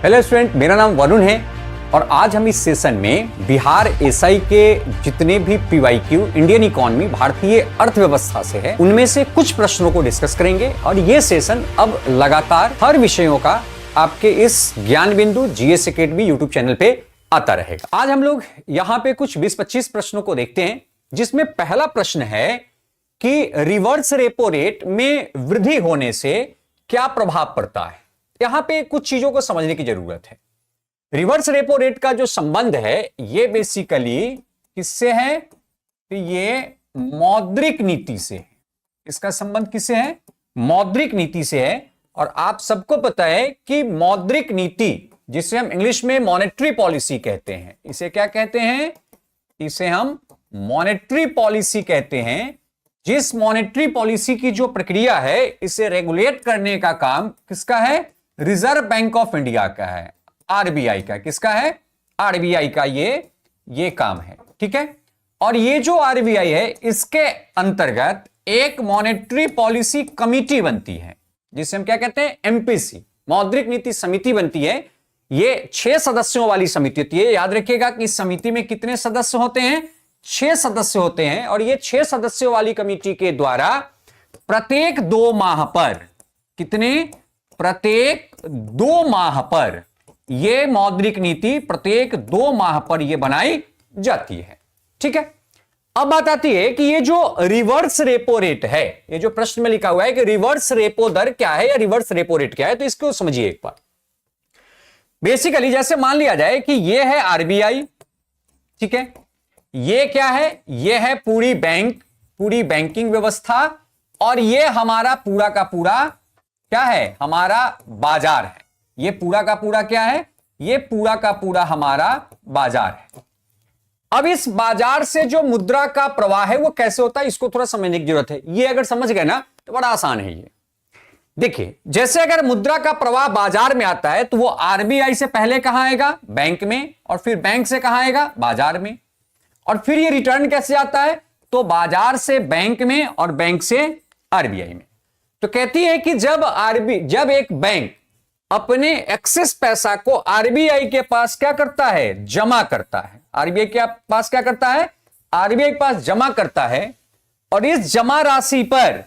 Hello student, मेरा नाम वरुण है और आज हम इस सेशन में बिहार एसआई के जितने भी पीवाईक्यू इंडियन इकोनॉमी भारतीय अर्थव्यवस्था से है उनमें से कुछ प्रश्नों को डिस्कस करेंगे। और ये सेशन अब लगातार हर विषयों का आपके इस ज्ञान बिंदु जीएस एकेडमी यूट्यूब चैनल पे आता रहेगा। आज हम लोग यहाँ पे कुछ 20-25 प्रश्नों को देखते हैं, जिसमें पहला प्रश्न है कि रिवर्स रेपो रेट में वृद्धि होने से क्या प्रभाव पड़ता है। यहां पे कुछ चीजों को समझने की जरूरत है। रिवर्स रेपो रेट का जो संबंध है ये बेसिकली किससे है? तो ये मौद्रिक नीति से है। इसका संबंध किससे है? मौद्रिक नीति से है। और आप सबको पता है कि मौद्रिक नीति, जिसे हम इंग्लिश में मॉनेटरी पॉलिसी कहते हैं, इसे क्या कहते हैं? इसे हम मॉनेटरी पॉलिसी कहते हैं। जिस मॉनेटरी पॉलिसी की जो प्रक्रिया है, इसे रेगुलेट करने का काम किसका है? रिजर्व बैंक ऑफ इंडिया का है, आरबीआई का। किसका है? आरबीआई का ये काम है, ठीक है। और ये जो आरबीआई है, इसके अंतर्गत एक मॉनेटरी पॉलिसी कमिटी बनती है, जिसे हम क्या कहते हैं? एमपीसी, मौद्रिक नीति समिति बनती है। ये 6 सदस्यों वाली समिति होती है। याद रखिएगा कि इस समिति में कितने सदस्य होते हैं? 6 सदस्य होते हैं। और ये 6 सदस्यों वाली कमिटी के द्वारा प्रत्येक 2 माह पर, कितने? प्रत्येक 2 माह पर यह मौद्रिक नीति प्रत्येक 2 माह पर यह बनाई जाती है, ठीक है। अब बात आती है कि ये जो रिवर्स रेपो रेट है, ये जो प्रश्न में लिखा हुआ है कि रिवर्स रेपो दर क्या है या रिवर्स रेपो रेट क्या है, तो इसको समझिए एक बार। बेसिकली जैसे मान लिया जाए कि ये है आरबीआई, ठीक है। ये क्या है? ये है पूरी बैंकिंग व्यवस्था। और ये हमारा पूरा का पूरा क्या है? हमारा बाजार है। ये पूरा का पूरा क्या है? ये पूरा का पूरा हमारा बाजार है। अब इस बाजार से जो मुद्रा का प्रवाह है वो कैसे होता है, इसको थोड़ा समझने की जरूरत है। ये अगर समझ गए ना तो बड़ा आसान है ये। देखिए, जैसे अगर मुद्रा का प्रवाह बाजार में आता है तो वो आरबीआई से पहले कहां आएगा? बैंक में। और फिर बैंक से कहां आएगा? बाजार में। और फिर ये रिटर्न कैसे आता है? तो बाजार से बैंक में और बैंक से आरबीआई में। तो कहती है कि जब एक बैंक अपने एक्सेस पैसा को आरबीआई के पास क्या करता है? जमा करता है। आरबीआई के पास क्या करता है? आरबीआई के पास जमा करता है। और इस जमा राशि पर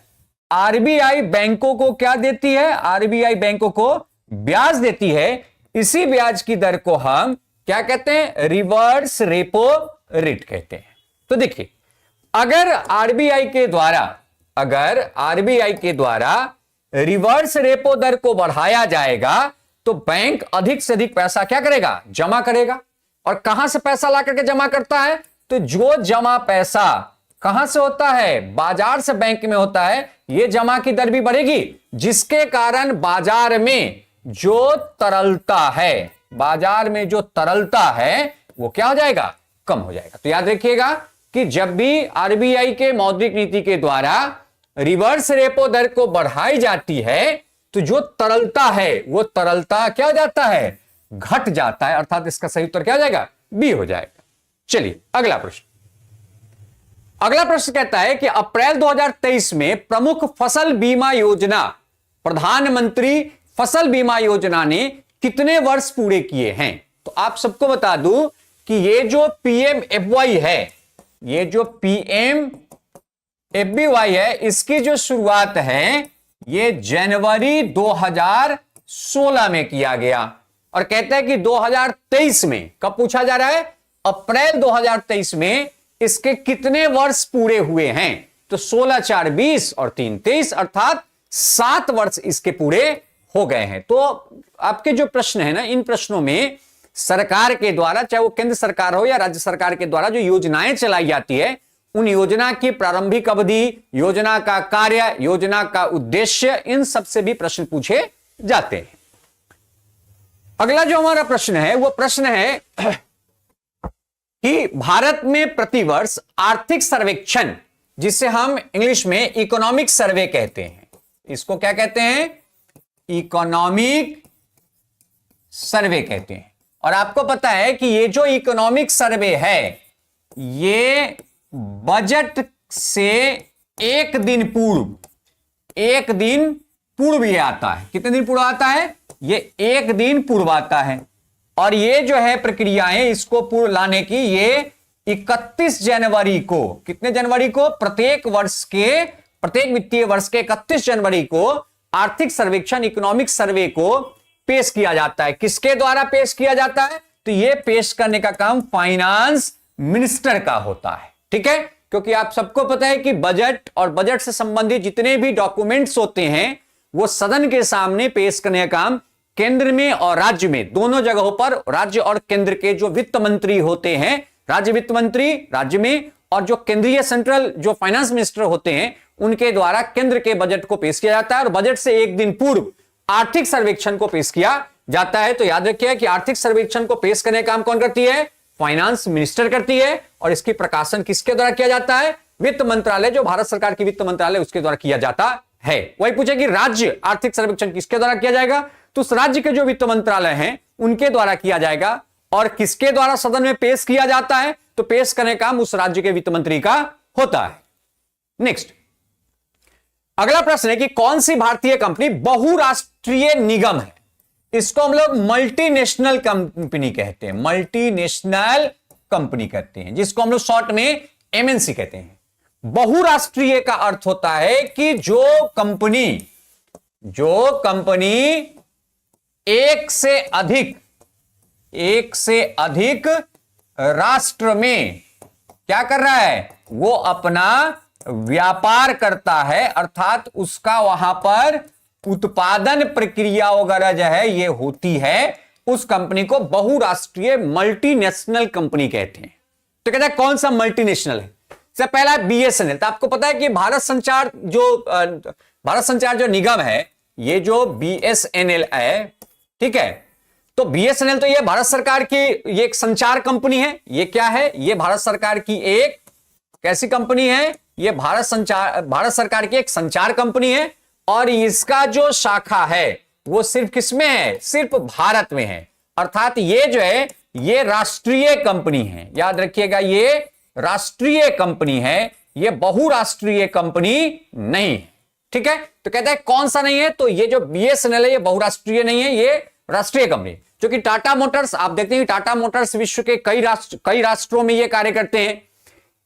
आरबीआई बैंकों को क्या देती है? आरबीआई बैंकों को ब्याज देती है। इसी ब्याज की दर को हम क्या कहते हैं? रिवर्स रेपो रेट कहते हैं। तो देखिए, अगर आरबीआई के द्वारा रिवर्स रेपो दर को बढ़ाया जाएगा तो बैंक अधिक से अधिक पैसा क्या करेगा? जमा करेगा। और कहां से पैसा ला करके जमा करता है? तो जो जमा पैसा कहां से होता है? बाजार से बैंक में होता है। यह जमा की दर भी बढ़ेगी, जिसके कारण बाजार में जो तरलता है वो क्या हो जाएगा? कम हो जाएगा। तो याद रखिएगा कि जब भी आरबीआई के मौद्रिक नीति के द्वारा रिवर्स रेपो दर को बढ़ाई जाती है तो जो तरलता है वो तरलता क्या हो जाता है? घट जाता है। अर्थात इसका सही उत्तर क्या हो जाएगा? बी हो जाएगा। चलिए अगला प्रश्न कहता है कि अप्रैल 2023 में प्रमुख फसल बीमा योजना, प्रधानमंत्री फसल बीमा योजना ने कितने वर्ष पूरे किए हैं? तो आप सबको बता दूं कि ये जो पीएमएफवाई है, इसकी जो शुरुआत है ये जनवरी 2016 में किया गया। और कहते हैं कि 2023 में, कब पूछा जा रहा है? अप्रैल 2023 में इसके कितने वर्ष पूरे हुए हैं? तो 16 4 20 और 3 23, अर्थात 7 वर्ष इसके पूरे हो गए हैं। तो आपके जो प्रश्न है ना, इन प्रश्नों में सरकार के द्वारा, चाहे वो केंद्र सरकार हो या राज्य सरकार के द्वारा जो योजनाएं चलाई जाती है, उन योजना की प्रारंभिक अवधि, योजना का कार्य, योजना का उद्देश्य, इन सब से भी प्रश्न पूछे जाते हैं। अगला जो हमारा प्रश्न है वो प्रश्न है कि भारत में प्रतिवर्ष आर्थिक सर्वेक्षण, जिसे हम इंग्लिश में इकोनॉमिक सर्वे कहते हैं, इसको क्या कहते हैं? इकोनॉमिक सर्वे कहते हैं। और आपको पता है कि ये जो इकोनॉमिक सर्वे है ये बजट से एक दिन पूर्व ये आता है। कितने दिन पूर्व आता है? ये 1 दिन पूर्व आता है। और ये जो है प्रक्रियाएं इसको पूर्व लाने की, ये 31 जनवरी को, कितने जनवरी को? प्रत्येक वित्तीय वर्ष के 31 जनवरी को आर्थिक सर्वेक्षण, इकोनॉमिक सर्वे को पेश किया जाता है। किसके द्वारा पेश किया जाता है? तो ये पेश करने का काम फाइनेंस मिनिस्टर का होता है। ठीक है, क्योंकि आप सबको पता है कि बजट और बजट से संबंधित जितने भी डॉक्यूमेंट्स होते हैं वो सदन के सामने पेश करने का काम केंद्र में और राज्य में, दोनों जगहों पर राज्य और केंद्र के जो वित्त मंत्री होते हैं, राज्य वित्त मंत्री राज्य में, और जो केंद्रीय सेंट्रल जो फाइनेंस मिनिस्टर होते हैं उनके द्वारा केंद्र के बजट को पेश किया जाता है। और बजट से 1 दिन पूर्व आर्थिक सर्वेक्षण को पेश किया जाता है। तो याद रखिए कि आर्थिक सर्वेक्षण को पेश करने का काम कौन करती है? फाइनेंस मिनिस्टर करती है। और इसकी प्रकाशन किसके द्वारा किया जाता है? वित्त मंत्रालय, जो भारत सरकार की वित्त मंत्रालय, उसके द्वारा किया जाता है। वही पूछे कि राज्य आर्थिक सर्वेक्षण किसके द्वारा किया जाएगा? तो उस राज्य के जो वित्त मंत्रालय हैं उनके द्वारा किया जाएगा। और किसके द्वारा सदन में पेश किया जाता है? तो पेश करने का काम उस राज्य के वित्त मंत्री का होता है। नेक्स्ट, अगला प्रश्न है कि कौन सी भारतीय कंपनी बहुराष्ट्रीय निगम है? इसको हम लोग मल्टीनेशनल कंपनी कहते हैं, मल्टीनेशनल कंपनी कहते हैं, जिसको हम लोग शॉर्ट में एमएनसी कहते हैं। बहुराष्ट्रीय का अर्थ होता है कि जो कंपनी एक से अधिक राष्ट्र में क्या कर रहा है? वो अपना व्यापार करता है, अर्थात उसका वहां पर उत्पादन प्रक्रिया वगैरह जो है ये होती है, उस कंपनी को बहुराष्ट्रीय मल्टीनेशनल कंपनी कहते हैं। तो कहता है कौन सा मल्टीनेशनल है? सबसे पहला बीएसएनएल। तो आपको पता है कि भारत संचार जो निगम है, ये जो बीएसएनएल है, ठीक है, तो बीएसएनएल तो ये भारत सरकार की ये एक संचार कंपनी है। ये क्या है? ये भारत सरकार की एक कैसी कंपनी है? ये भारत सरकार की एक संचार कंपनी है। और इसका जो शाखा है वो सिर्फ किसमें है? सिर्फ भारत में है। अर्थात ये जो है ये राष्ट्रीय कंपनी है। याद रखिएगा, ये राष्ट्रीय कंपनी है, ये बहुराष्ट्रीय कंपनी नहीं है। ठीक है, तो कहता है कौन सा नहीं है? तो ये जो बीएसएनएल है ये बहुराष्ट्रीय नहीं है, ये राष्ट्रीय कंपनी। क्योंकि टाटा मोटर्स, आप देखते हैं टाटा मोटर्स विश्व के कई राष्ट्रों में ये कार्य करते हैं।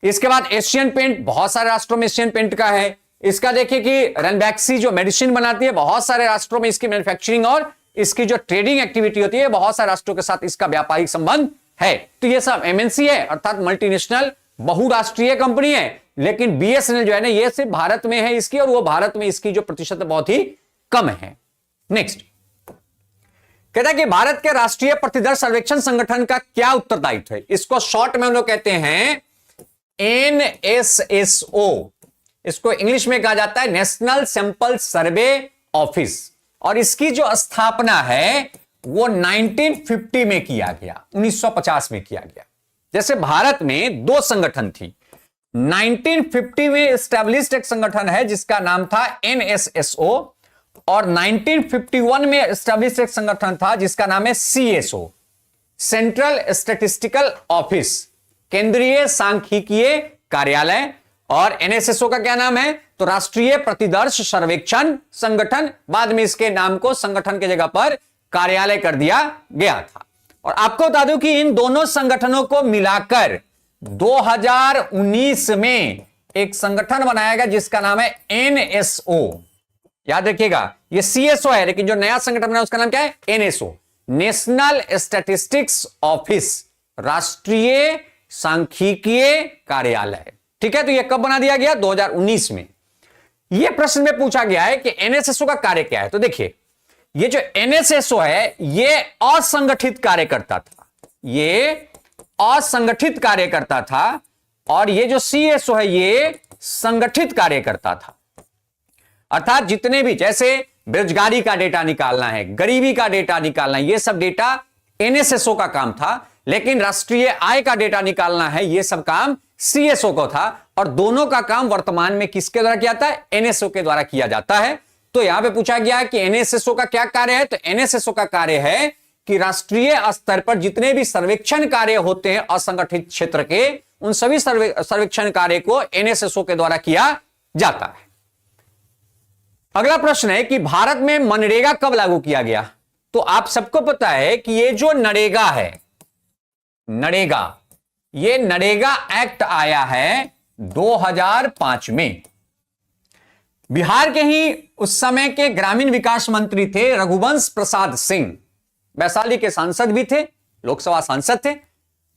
इसके बाद एशियन पेंट, बहुत सारे राष्ट्रों में एशियन पेंट का है। इसका देखिए कि रनबैक्सी जो मेडिसिन बनाती है, बहुत सारे राष्ट्रों में इसकी मैन्युफैक्चरिंग और इसकी जो ट्रेडिंग एक्टिविटी होती है, बहुत सारे राष्ट्रों के साथ इसका व्यापारिक संबंध है। तो ये सब एमएनसी है, अर्थात मल्टीनेशनल बहुराष्ट्रीय कंपनी है। लेकिन बीएसएनएल जो है ना, ये सिर्फ भारत में है इसकी, और वो भारत में इसकी जो प्रतिशत बहुत ही कम है। नेक्स्ट, कहता है कि भारत के राष्ट्रीय प्रतिदर सर्वेक्षण संगठन का क्या उत्तरदायित्व है? इसको शॉर्ट में हम लोग कहते हैं एनएसएसओ। इसको इंग्लिश में कहा जाता है नेशनल सैंपल सर्वे ऑफिस। और इसकी जो स्थापना है वो 1950 में किया गया, 1950 में किया गया। जैसे भारत में 2 संगठन थी। 1950 में एस्टैब्लिश्ड एक संगठन है जिसका नाम था एनएसएसओ, और 1951 में एस्टैब्लिश्ड एक संगठन था जिसका नाम है सीएसओ, सेंट्रल स्टैटिस्टिकल ऑफिस, केंद्रीय सांख्यिकीय कार्यालय। और एनएसएसओ का क्या नाम है? तो राष्ट्रीय प्रतिदर्श सर्वेक्षण संगठन। बाद में इसके नाम को संगठन की जगह पर कार्यालय कर दिया गया था। और आपको बता दूं कि इन दोनों संगठनों को मिलाकर 2019 में एक संगठन बनाया गया जिसका नाम है एनएसओ। याद रखिएगा, ये सीएसओ है, लेकिन जो नया संगठन बना उसका नाम क्या है? एनएसओ, नेशनल स्टैटिस्टिक्स ऑफिस, राष्ट्रीय सांख्यिकीय कार्यालय। ठीक है, तो ये कब बना दिया गया? 2019 में। ये प्रश्न में पूछा गया है कि एनएसएसओ का कार्य क्या है। तो देखिए, ये जो एनएसएसओ है ये असंगठित कार्य करता था, ये असंगठित कार्य करता था। और ये जो सीएसओ है ये संगठित कार्य करता था। अर्थात जितने भी, जैसे बेरोजगारी का डेटा निकालना है, गरीबी का डेटा निकालना है, ये सब डेटा एनएसएसओ का काम था। लेकिन राष्ट्रीय आय का डेटा निकालना है, ये सब काम सीएसओ को था। और दोनों का काम वर्तमान में किसके द्वारा किया जाता है? एनएसओ के द्वारा किया जाता है। तो यहां पे पूछा गया कि एनएसएसओ का क्या कार्य है? तो एनएसएसओ का कार्य है कि राष्ट्रीय स्तर पर जितने भी सर्वेक्षण कार्य होते हैं असंगठित क्षेत्र के, उन सभी सर्वेक्षण कार्य को एनएसएसओ के द्वारा किया जाता है। अगला प्रश्न है कि भारत में मनरेगा कब लागू किया गया। तो आप सबको पता है कि ये जो नरेगा है, नरेगा, ये नरेगा एक्ट आया है 2005 में। बिहार के ही उस समय के ग्रामीण विकास मंत्री थे रघुवंश प्रसाद सिंह, वैशाली के सांसद भी थे, लोकसभा सांसद थे।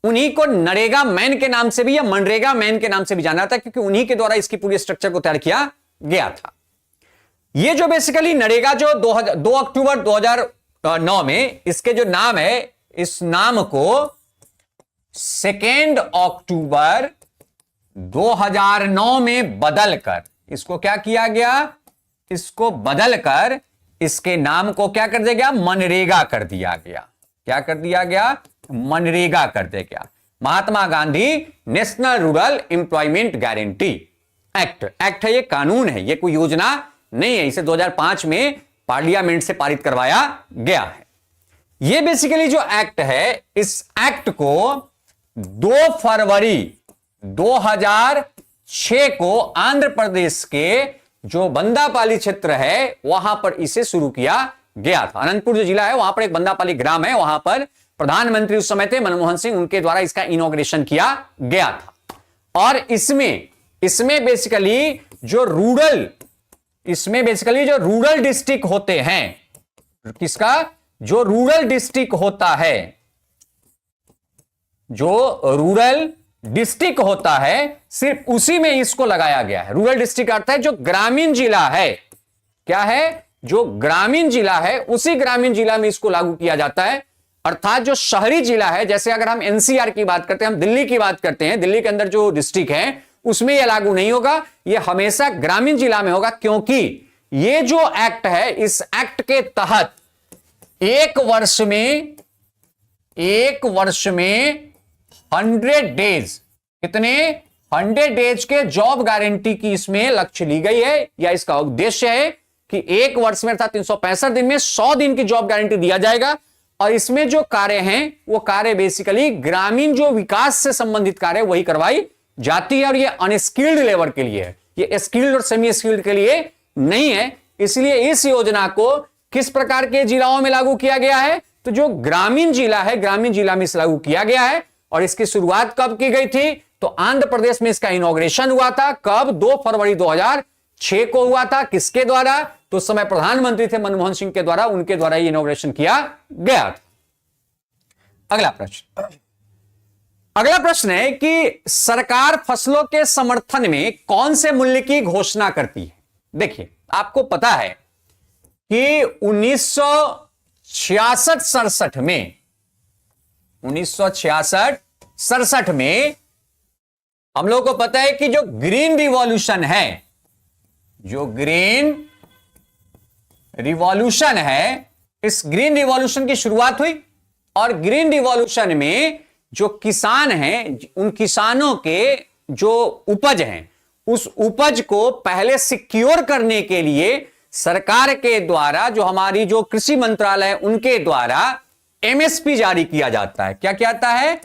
उन्हीं को नरेगा मैन के नाम से भी या मनरेगा मैन के नाम से भी जाना था, क्योंकि उन्हीं के द्वारा इसकी पूरी स्ट्रक्चर को तैयार किया गया था। ये जो बेसिकली नरेगा जो 2 अक्टूबर 2009 में, इसके जो नाम है, इस नाम को 2 अक्टूबर 2009 में बदलकर, इसको क्या किया गया, इसको बदलकर इसके नाम को क्या कर दिया गया, मनरेगा कर दिया गया। क्या कर दिया गया, मनरेगा कर दिया गया। Mahatma Gandhi National Rural Employment Guarantee Act है, ये कानून है, ये कोई योजना नहीं है। इसे 2005 में पार्लियामेंट से पारित करवाया गया है। ये बेसिकली जो एक्ट है, इस एक्ट को 2 फरवरी 2006 को आंध्र प्रदेश के जो बंदापाली क्षेत्र है वहां पर इसे शुरू किया गया था। अनंतपुर जो जिला है वहां पर एक बंदापाली ग्राम है, वहां पर प्रधानमंत्री उस समय थे मनमोहन सिंह, उनके द्वारा इसका इनॉग्रेशन किया गया था। और इसमें बेसिकली जो रूरल डिस्ट्रिक्ट होते हैं, किसका, जो रूरल डिस्ट्रिक्ट होता है, जो रूरल डिस्ट्रिक्ट होता है, सिर्फ उसी में इसको लगाया गया है। रूरल डिस्ट्रिक्ट अर्थ है जो ग्रामीण जिला है, क्या है, जो ग्रामीण जिला है, उसी ग्रामीण जिला में इसको लागू किया जाता है। अर्थात जो शहरी जिला है, जैसे अगर हम एनसीआर की बात करते हैं, हम दिल्ली की बात करते हैं, दिल्ली के अंदर जो डिस्ट्रिक्ट है उसमें यह लागू नहीं होगा, यह हमेशा ग्रामीण जिला में होगा। क्योंकि यह जो एक्ट है, इस एक्ट के तहत एक वर्ष में 100 डेज, कितने, 100 डेज के जॉब गारंटी की इसमें लक्ष्य ली गई है, या इसका उद्देश्य है कि एक वर्ष में अर्थात 365 दिन में 100 दिन की जॉब गारंटी दिया जाएगा। और इसमें जो कार्य हैं वो कार्य बेसिकली ग्रामीण जो विकास से संबंधित कार्य वही करवाई जाती है। और ये अनस्किल्ड लेबर के लिए है, ये स्किल्ड और सेमी स्किल्ड के लिए नहीं है। इसलिए इस योजना को किस प्रकार के जिलाओं में लागू किया गया है, तो जो ग्रामीण जिला है, ग्रामीण जिला में इसे लागू किया गया है। और इसकी शुरुआत कब की गई थी, तो आंध्र प्रदेश में इसका इनॉग्रेशन हुआ था। कब, 2 फरवरी 2006 को हुआ था। किसके द्वारा, तो उस समय प्रधानमंत्री थे मनमोहन सिंह के द्वारा, उनके द्वारा ये इनॉग्रेशन किया गया था। अगला प्रश्न है कि सरकार फसलों के समर्थन में कौन से मूल्य की घोषणा करती है। देखिए, आपको पता है कि 1966-67 में हम लोग को पता है कि जो ग्रीन रिवॉल्यूशन है, जो ग्रीन रिवॉल्यूशन है, इस ग्रीन रिवॉल्यूशन की शुरुआत हुई। और ग्रीन रिवॉल्यूशन में जो किसान हैं, उन किसानों के जो उपज हैं, उस उपज को पहले सिक्योर करने के लिए सरकार के द्वारा, जो हमारी जो कृषि मंत्रालय है उनके द्वारा एमएसपी जारी किया जाता है। क्या कहता है,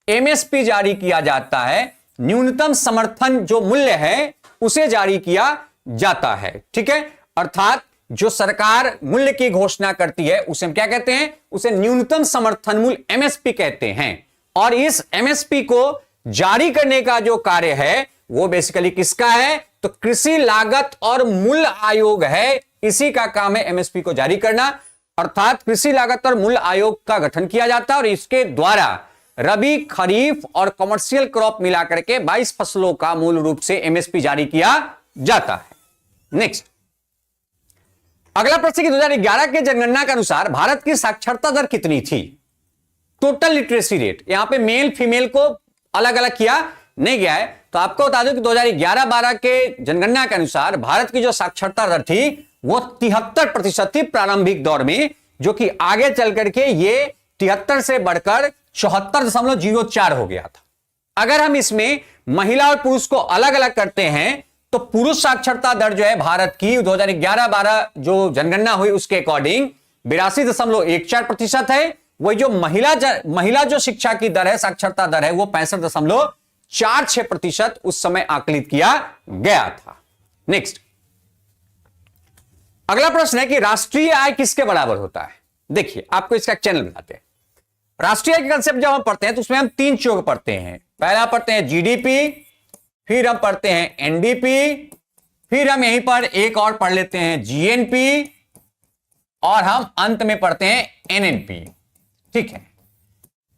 एमएसपी जारी किया जाता है, न्यूनतम समर्थन जो मूल्य है उसे जारी किया जाता है। ठीक है, अर्थात जो सरकार मूल्य की घोषणा करती है उसे हम क्या कहते हैं, उसे न्यूनतम समर्थन मूल्य एमएसपी कहते हैं। और इस एमएसपी को जारी करने का जो कार्य है वो बेसिकली किसका है, तो कृषि लागत और मूल्य आयोग है, इसी का काम है एमएसपी को जारी करना। अर्थात कृषि लागत और मूल्य आयोग का गठन किया जाता है और इसके द्वारा रबी, खरीफ और कमर्शियल क्रॉप मिलाकर के 22 फसलों का मूल रूप से एमएसपी जारी किया जाता है। नेक्स्ट, अगला प्रश्न कि 2011 के जनगणना के अनुसार भारत की साक्षरता दर कितनी थी। टोटल लिटरेसी रेट, यहां पे मेल फीमेल को अलग अलग किया नहीं गया है। तो आपको बता दूं कि 2011-12 के जनगणना के अनुसार भारत की जो साक्षरता दर थी वो 73% थी प्रारंभिक दौर में, जो कि आगे चल करके ये 73 से बढ़कर 74.04 हो गया था। अगर हम इसमें महिला और पुरुष को अलग अलग करते हैं तो पुरुष साक्षरता दर जो है भारत की 2011-12 जो जनगणना हुई उसके अकॉर्डिंग 82.14% है। वही जो महिला जो शिक्षा की दर है, साक्षरता दर है, वो 65.46% उस समय आकलित किया गया था। नेक्स्ट, अगला प्रश्न है कि राष्ट्रीय आय किसके बराबर होता है। देखिए आपको इसका चैनल बताते हैं। राष्ट्रीय आय के कंसेप्ट जब हम पढ़ते हैं तो उसमें हम 3 चीजों को पढ़ते हैं। पहला पढ़ते हैं जीडीपी, फिर हम पढ़ते हैं एनडीपी, फिर हम यहीं पर एक और पढ़ लेते हैं जीएनपी, और हम अंत में पढ़ते हैं एनएनपी। ठीक है,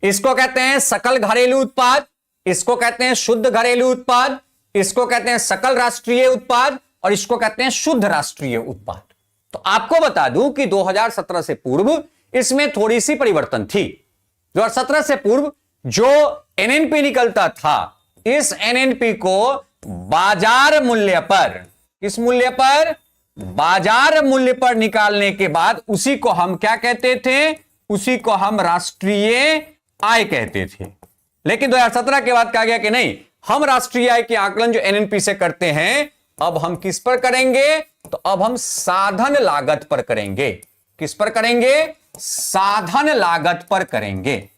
इसको कहते हैं सकल घरेलू उत्पाद, इसको कहते हैं शुद्ध घरेलू उत्पाद, इसको कहते हैं सकल राष्ट्रीय उत्पाद, और इसको कहते हैं शुद्ध राष्ट्रीय उत्पाद। तो आपको बता दूं कि 2017 से पूर्व इसमें थोड़ी सी परिवर्तन थी। 2017 से पूर्व जो एनएनपी निकलता था, इस एनएनपी को बाजार मूल्य पर, किस मूल्य पर, बाजार मूल्य पर निकालने के बाद उसी को हम क्या कहते थे, उसी को हम राष्ट्रीय आय कहते थे। लेकिन 2017 के बाद कहा गया कि नहीं, हम राष्ट्रीय आय के आकलन जो एनएनपी से करते हैं अब हम किस पर करेंगे, तो अब हम साधन लागत पर करेंगे। किस पर करेंगे, साधन लागत पर करेंगे।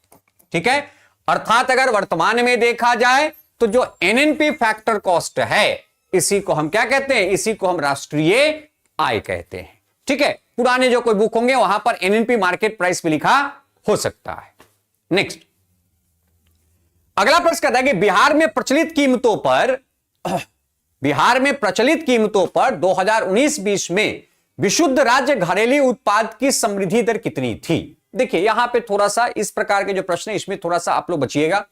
ठीक है, अर्थात अगर वर्तमान में देखा जाए तो जो एनएनपी फैक्टर कॉस्ट है इसी को हम क्या कहते हैं, इसी को हम राष्ट्रीय आय कहते हैं। ठीक है, पुराने जो कोई बुक होंगे वहां पर एनएनपी मार्केट प्राइस भी लिखा हो सकता है। नेक्स्ट, अगला प्रश्न कहता है कि बिहार में प्रचलित कीमतों पर 2019-20 में विशुद्ध राज्य घरेलू उत्पाद की समृद्धि दर कितनी थी। देखिए यहां पे थोड़ा सा इस प्रकार के जो प्रश्न है इसमें थोड़ा सा आप लोग बचिएगा।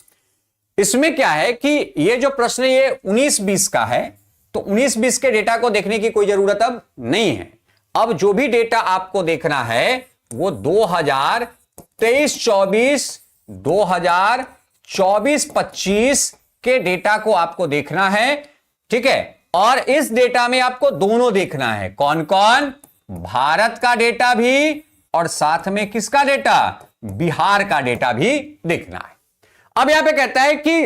इसमें क्या है कि ये जो प्रश्न ये 19-20 का है, तो 19-20 के डेटा को देखने की कोई जरूरत अब नहीं है। अब जो भी डेटा आपको देखना है वो 2023-24, 2024-25 के डेटा को आपको देखना है। ठीक है, और इस डेटा में आपको दोनों देखना है, कौन कौन, भारत का डेटा भी और साथ में किसका डेटा, बिहार का डेटा भी देखना है। अब यहां पे कहता है कि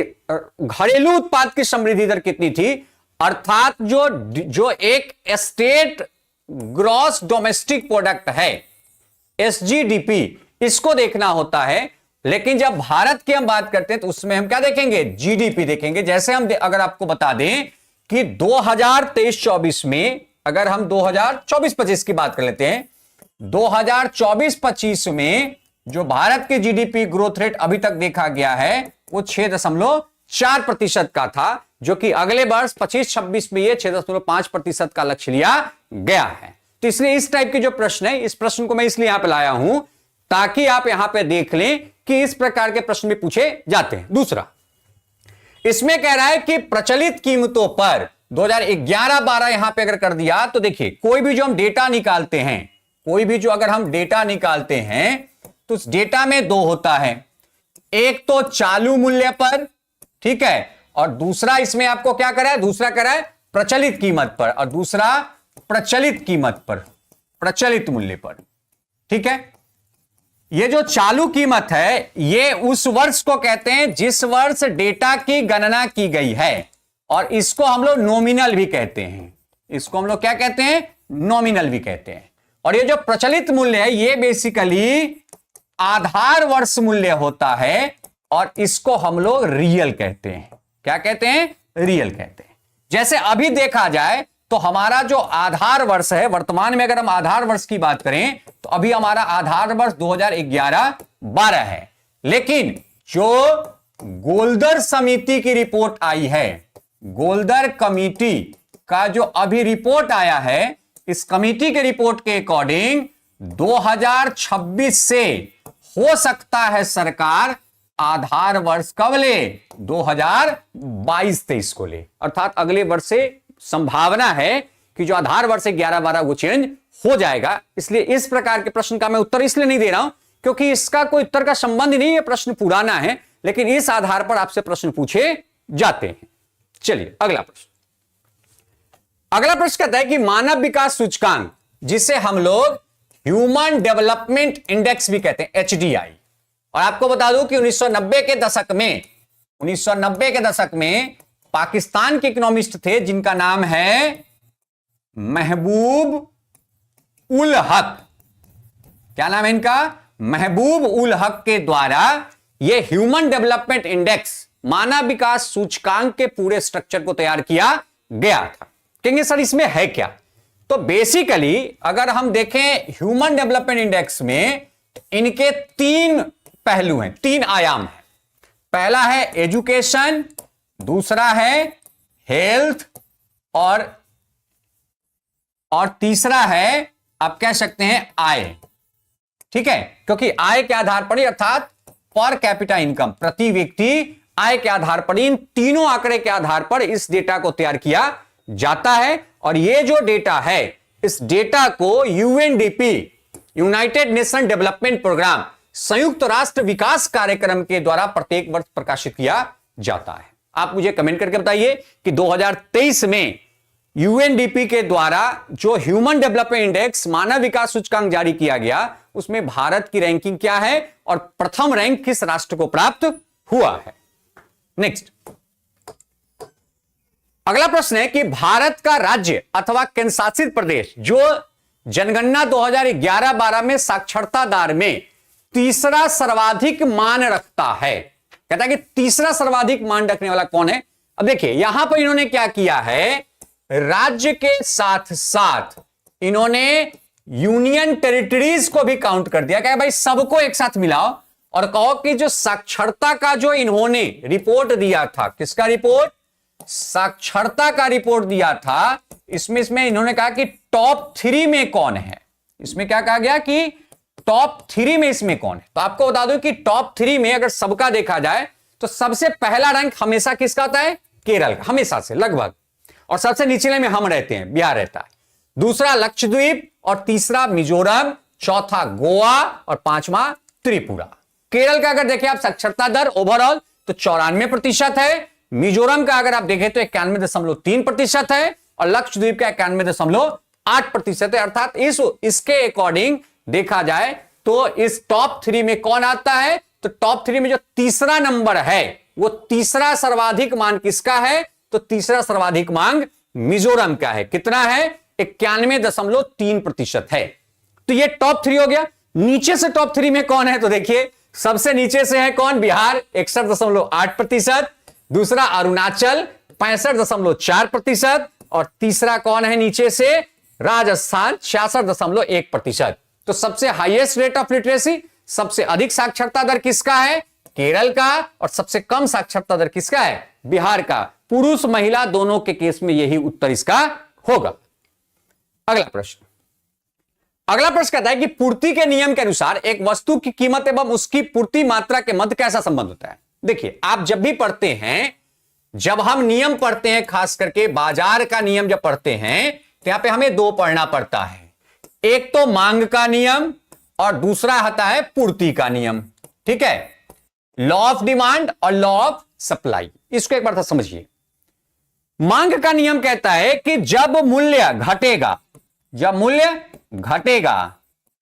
घरेलू उत्पाद की समृद्धि दर कितनी थी, अर्थात जो एक स्टेट ग्रॉस डोमेस्टिक प्रोडक्ट है एसजीडीपी, इसको देखना होता है। लेकिन जब भारत की हम बात करते हैं तो उसमें हम क्या देखेंगे, जीडीपी देखेंगे। जैसे हम अगर आपको बता दें कि 2023-24 में, अगर हम 2024-25 की बात कर लेते हैं, 2024-25 में जो भारत के जीडीपी ग्रोथ रेट अभी तक देखा गया है वो 6.4% का था, जो कि अगले वर्ष 25-26 में ये 6.5% का लक्ष्य लिया गया है। तो इसलिए इस टाइप के जो प्रश्न है, इस प्रश्न को मैं इसलिए यहां पे लाया हूं ताकि आप यहां पे देख लें कि इस प्रकार के प्रश्न भी पूछे जाते हैं। दूसरा, इसमें कह रहा है कि प्रचलित कीमतों पर 2011-12 यहां पे अगर कर दिया तो देखिए कोई भी जो हम डेटा निकालते हैं, कोई भी जो अगर हम डेटा निकालते हैं तो उस डेटा में दो होता है, एक तो चालू मूल्य पर, ठीक है, और दूसरा इसमें आपको क्या करा है, दूसरा करा है प्रचलित कीमत पर, और दूसरा प्रचलित कीमत पर, प्रचलित मूल्य पर। ठीक है, ये जो चालू कीमत है ये उस वर्ष को कहते हैं जिस वर्ष डेटा की गणना की गई है, और इसको हम लोग नॉमिनल भी कहते हैं। इसको हम लोग क्या कहते हैं, नॉमिनल भी कहते हैं। और ये जो प्रचलित मूल्य है ये बेसिकली आधार वर्ष मूल्य होता है, और इसको हम लोग रियल कहते हैं। क्या कहते हैं, रियल कहते हैं। जैसे अभी देखा जाए तो हमारा जो आधार वर्ष है, वर्तमान में अगर हम आधार वर्ष की बात करें तो अभी हमारा आधार वर्ष 2011-12 है। लेकिन जो गोल्डर समिति की रिपोर्ट आई है, गोल्डर कमिटी का जो अभी रिपोर्ट आया है, इस कमिटी के रिपोर्ट के अकॉर्डिंग 2026 से हो सकता है सरकार आधार वर्ष कब ले, 2022-23 को ले, अर्थात अगले वर्ष से संभावना है कि जो आधार वर्ष 11-12 वो चेंज हो जाएगा। इसलिए इस प्रकार के प्रश्न का मैं उत्तर इसलिए नहीं दे रहा हूं क्योंकि इसका कोई उत्तर का संबंध नहीं है, प्रश्न पुराना है, लेकिन इस आधार पर आपसे प्रश्न पूछे जाते हैं। चलिए अगला प्रश्न। अगला प्रश्न कहता है कि मानव विकास सूचकांक, जिसे हम लोग ह्यूमन डेवलपमेंट इंडेक्स भी कहते हैं, एचडीआई, और आपको बता दूं कि 1990 के दशक में पाकिस्तान के इकोनॉमिस्ट थे जिनका नाम है महबूब उल हक। क्या नाम है इनका, महबूब उल हक के द्वारा यह ह्यूमन डेवलपमेंट इंडेक्स, मानव विकास सूचकांक के पूरे स्ट्रक्चर को तैयार किया गया था। कहेंगे सर इसमें है क्या, तो बेसिकली अगर हम देखें ह्यूमन डेवलपमेंट इंडेक्स में इनके 3 पहलू हैं, 3 आयाम हैं। पहला है एजुकेशन, दूसरा है हेल्थ और तीसरा है आप कह सकते हैं आय। ठीक है, क्योंकि आय के आधार पर, अर्थात पर कैपिटा इनकम, प्रति व्यक्ति आय के आधार पर, इन तीनों आंकड़े के आधार पर इस डेटा को तैयार किया जाता है। और ये जो डेटा है, इस डेटा को UNDP, United Nation Development Programme, संयुक्त राष्ट्र विकास कार्यक्रम के द्वारा प्रत्येक वर्ष प्रकाशित किया जाता है। आप मुझे कमेंट करके बताइए कि 2023 में यूएनडीपी के द्वारा जो ह्यूमन डेवलपमेंट इंडेक्स, मानव विकास सूचकांक जारी किया गया, उसमें भारत की रैंकिंग क्या है और प्रथम रैंक किस राष्ट्र को प्राप्त हुआ है। नेक्स्ट, अगला प्रश्न है कि भारत का राज्य अथवा केंद्र शासित प्रदेश जो जनगणना 2011-12 में साक्षरता दर में तीसरा सर्वाधिक मान रखता है, कहता है कि तीसरा सर्वाधिक मान रखने वाला कौन है। अब देखिए यहां पर इन्होंने क्या किया है, राज्य के साथ साथ इन्होंने यूनियन टेरिटरीज को भी काउंट कर दिया। क्या भाई, सबको एक साथ मिलाओ और कहो कि जो साक्षरता का जो इन्होंने रिपोर्ट दिया था, किसका रिपोर्ट, साक्षरता का रिपोर्ट दिया था, इसमें इन्होंने कहा कि टॉप 3 में कौन है। इसमें क्या कहा गया कि टॉप 3 में इसमें कौन है। तो आपको बता दूं कि टॉप 3 में अगर सबका देखा जाए तो सबसे पहला रैंक हमेशा किसका आता है, केरल का, हमेशा से लगभग। और सबसे निचले में हम रहते हैं, बिहार रहता है। दूसरा लक्षद्वीप और तीसरा मिजोरम, चौथा गोवा और पांचवा त्रिपुरा। केरल का अगर देखें आप साक्षरता दर ओवरऑल तो 94% है। मिजोरम का अगर आप देखें तो 91.3% है और लक्षद्वीप का 91.8% है। अर्थात इसके अकॉर्डिंग देखा जाए तो इस टॉप 3 में कौन आता है, तो टॉप 3 में जो तीसरा नंबर है वो तीसरा सर्वाधिक मान किसका है, तो तीसरा सर्वाधिक मान मिजोरम का है। कितना है, 91.3% है। तो ये टॉप 3 हो गया। नीचे से टॉप 3 में कौन है, तो देखिए सबसे नीचे से है कौन, बिहार 61.8%, दूसरा अरुणाचल 65.4% और तीसरा कौन है नीचे से, राजस्थान 66.1%। तो सबसे हाईएस्ट रेट ऑफ लिटरेसी, सबसे अधिक साक्षरता दर किसका है, केरल का, और सबसे कम साक्षरता दर किसका है, बिहार का। पुरुष महिला दोनों के केस में यही उत्तर इसका होगा। अगला प्रश्न कहता है कि पूर्ति के नियम के अनुसार एक वस्तु की कीमत एवं उसकी पूर्ति मात्रा के मध्य कैसा संबंध होता है। देखिए आप जब भी पढ़ते हैं, जब हम नियम पढ़ते हैं, खास करके बाजार का नियम जब पढ़ते हैं तो यहां पे हमें 2 पढ़ना पड़ता है। एक तो मांग का नियम और दूसरा आता है पूर्ति का नियम। ठीक है, लॉ ऑफ डिमांड और लॉ ऑफ सप्लाई। इसको एक बार तो समझिए। मांग का नियम कहता है कि जब मूल्य घटेगा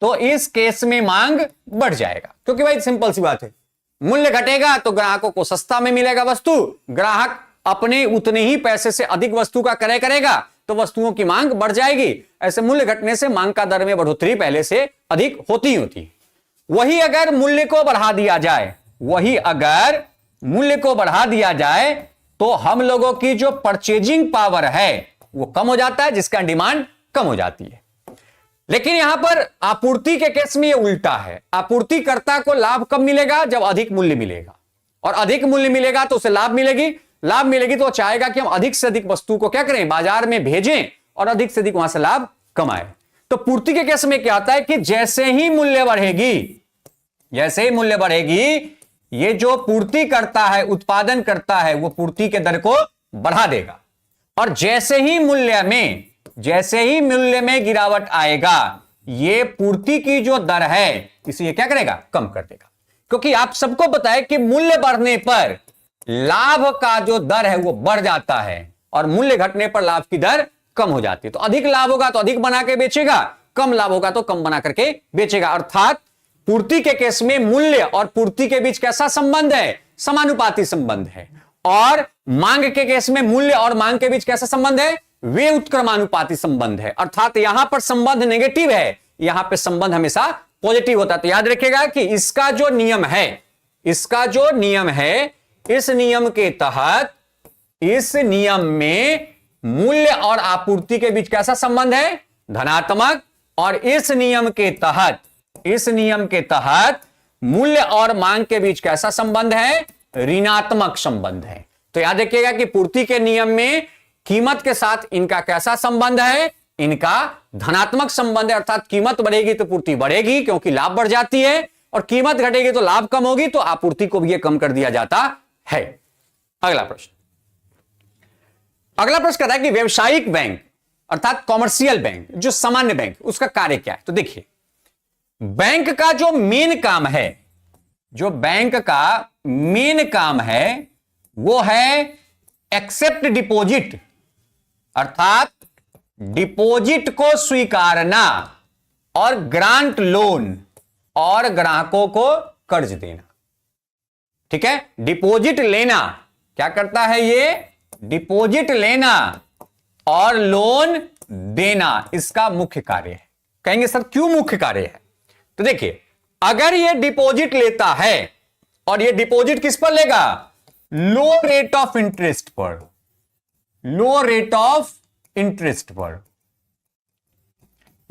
तो इस केस में मांग बढ़ जाएगा, क्योंकि भाई सिंपल सी बात है, मूल्य घटेगा तो ग्राहकों को सस्ता में मिलेगा वस्तु, ग्राहक अपने उतने ही पैसे से अधिक वस्तु का क्रय करेगा तो वस्तुओं की मांग बढ़ जाएगी। ऐसे मूल्य घटने से मांग का दर में बढ़ोतरी पहले से अधिक होती। वही अगर मूल्य को बढ़ा दिया जाए तो हम लोगों की जो परचेजिंग पावर है वो कम हो जाता है, जिसका डिमांड कम हो जाती है। लेकिन यहां पर आपूर्ति के केस में ये उल्टा है। आपूर्तिकर्ता को लाभ कब मिलेगा, जब अधिक मूल्य मिलेगा, और अधिक मूल्य मिलेगा तो उसे लाभ मिलेगी तो चाहेगा कि हम अधिक से अधिक वस्तु को क्या करें, बाजार में भेजें और अधिक से अधिक वहां से लाभ कमाएं। तो पूर्ति के केस में क्या होता है कि जैसे ही मूल्य बढ़ेगी, ये जो पूर्ति करता है, उत्पादन करता है, वो पूर्ति के दर को बढ़ा देगा, और जैसे ही मूल्य में गिरावट आएगा, ये पूर्ति की जो दर है इसे ये क्या करेगा, कम कर देगा। क्योंकि आप सबको पता है कि मूल्य बढ़ने पर लाभ का जो दर है वो बढ़ जाता है और मूल्य घटने पर लाभ की दर कम हो जाती है। तो अधिक लाभ होगा तो अधिक बना के बेचेगा, कम लाभ होगा तो कम बना करके बेचेगा। अर्थात पूर्ति के केस में मूल्य और पूर्ति के बीच कैसा संबंध है, समानुपाती संबंध है। और मांग के केस में मूल्य और मांग के बीच कैसा संबंध है, वे उत्क्रमानुपाती संबंध है। अर्थात यहां पर संबंध नेगेटिव है, यहां पर संबंध हमेशा पॉजिटिव होता है। तो याद रखिएगा कि इसका जो नियम है, इस नियम के तहत, इस नियम में मूल्य और आपूर्ति के बीच कैसा संबंध है, धनात्मक, और इस नियम के तहत मूल्य और मांग के बीच कैसा संबंध है? ऋणात्मक संबंध है। तो याद रखिएगा कि पूर्ति के नियम में कीमत के साथ इनका कैसा संबंध है? इनका धनात्मक संबंध है, अर्थात कीमत बढ़ेगी तो पूर्ति बढ़ेगी क्योंकि लाभ बढ़ जाती है, और कीमत घटेगी तो लाभ कम होगी, तो आपूर्ति को भी कम कर दिया जाता है। अगला प्रश्न कहता है कि व्यवसायिक बैंक अर्थात कॉमर्शियल बैंक, जो सामान्य बैंक, उसका कार्य क्या है? तो देखिए, बैंक का जो मेन काम है वो है एक्सेप्ट डिपॉजिट, अर्थात डिपॉजिट को स्वीकारना, और ग्रांट लोन, और ग्राहकों को कर्ज देना। ठीक है, डिपॉजिट लेना क्या करता है? ये डिपॉजिट लेना और लोन देना इसका मुख्य कार्य है। कहेंगे सर क्यों मुख्य कार्य है? तो देखिए, अगर ये डिपॉजिट लेता है, और ये डिपॉजिट किस पर लेगा? लो रेट ऑफ इंटरेस्ट पर,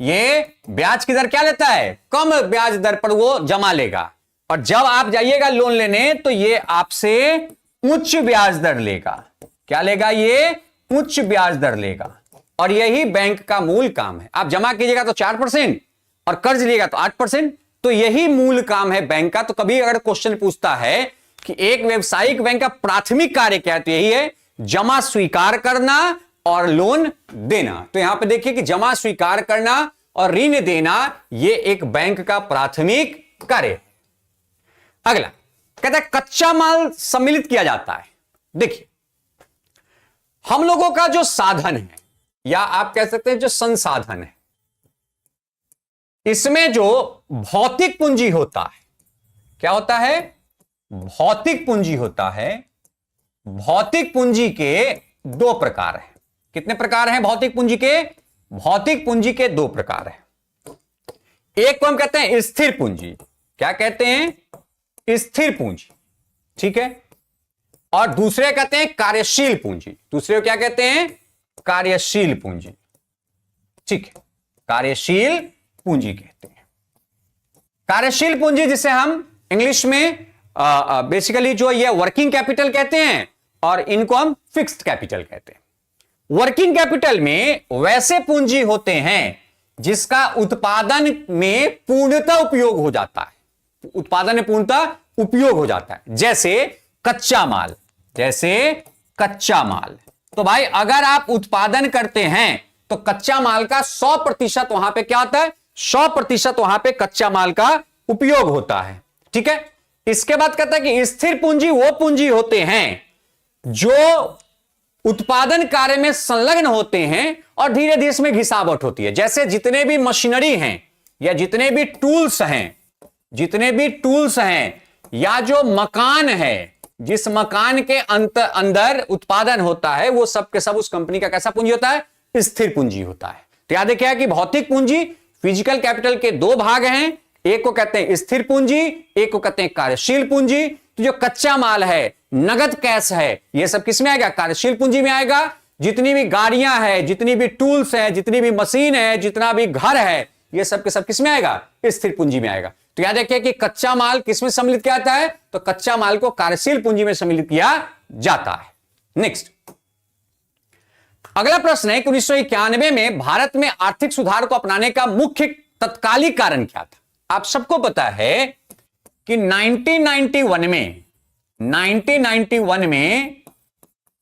ये ब्याज की दर क्या लेता है? कम ब्याज दर पर वो जमा लेगा, और जब आप जाइएगा लोन लेने तो ये आपसे उच्च ब्याज दर लेगा। क्या लेगा? ये उच्च ब्याज दर लेगा, और यही बैंक का मूल काम है। आप जमा कीजिएगा तो 4% और कर्ज लीजिएगा तो 8%, तो यही मूल काम है बैंक का। तो कभी अगर क्वेश्चन पूछता है कि एक व्यवसायिक बैंक का प्राथमिक कार्य क्या है, तो यही है जमा स्वीकार करना और लोन देना। तो यहां पे देखिए कि जमा स्वीकार करना और ऋण देना यह एक बैंक का प्राथमिक कार्य है। अगला कहता है कच्चा माल सम्मिलित किया जाता है। देखिए, हम लोगों का जो साधन है, या आप कह सकते हैं जो संसाधन है, इसमें जो भौतिक पूंजी होता है, क्या होता है? भौतिक पूंजी होता है। भौतिक पूंजी के दो प्रकार हैं। कितने प्रकार हैं भौतिक पूंजी के? भौतिक पूंजी के दो प्रकार हैं। एक को हम कहते हैं स्थिर पूंजी। क्या कहते हैं? स्थिर पूंजी। ठीक है। और दूसरे कहते हैं कार्यशील पूंजी। दूसरे को क्या कहते हैं? कार्यशील पूंजी। ठीक है, कार्यशील पूंजी कहते हैं। कार्यशील पूंजी जिसे हम इंग्लिश में बेसिकली जो ये वर्किंग कैपिटल कहते हैं, और इनको हम फिक्स्ड कैपिटल कहते हैं। वर्किंग कैपिटल में वैसे पूंजी होते हैं जिसका उत्पादन में पूर्णतः उपयोग हो जाता है। उत्पादन में पूर्णतः उपयोग हो जाता है, जैसे कच्चा माल। जैसे कच्चा माल, तो भाई अगर आप उत्पादन करते हैं तो कच्चा माल का 100% वहां पे क्या होता है? 100% वहां पे कच्चा माल का उपयोग होता है। ठीक है। इसके बाद कहता है कि स्थिर पूंजी वो पूंजी होते हैं जो उत्पादन कार्य में संलग्न होते हैं और धीरे धीरे इसमें घिसावट होती है। जैसे जितने भी मशीनरी हैं या जितने भी टूल्स हैं या जो मकान है, जिस मकान के अंदर उत्पादन होता है, वो सब के सब उस कंपनी का कैसा पूंजी होता है? स्थिर पूंजी होता है। तो याद रखिए कि भौतिक पूंजी, फिजिकल कैपिटल के दो भाग हैं। एक को कहते हैं स्थिर पूंजी, एक को कहते हैं कार्यशील पूंजी। तो जो कच्चा माल है, नगद कैश है, ये सब किस में आएगा? कार्यशील पूंजी में आएगा। जितनी भी गाड़ियां हैं, जितनी भी टूल्स हैं, जितनी भी मशीन है, जितना भी घर है, ये सब के सब किस में आएगा? स्थिर पूंजी में आएगा। तो याद रखिए कि कच्चा माल किस में सम्मिलित किया जाता है? तो कच्चा माल को कार्यशील पूंजी में सम्मिलित किया जाता है। नेक्स्ट, अगला प्रश्न है कि 1991 में भारत में आर्थिक सुधार को अपनाने का मुख्य तत्कालिक कारण क्या था? आप सबको पता है कि 1991 में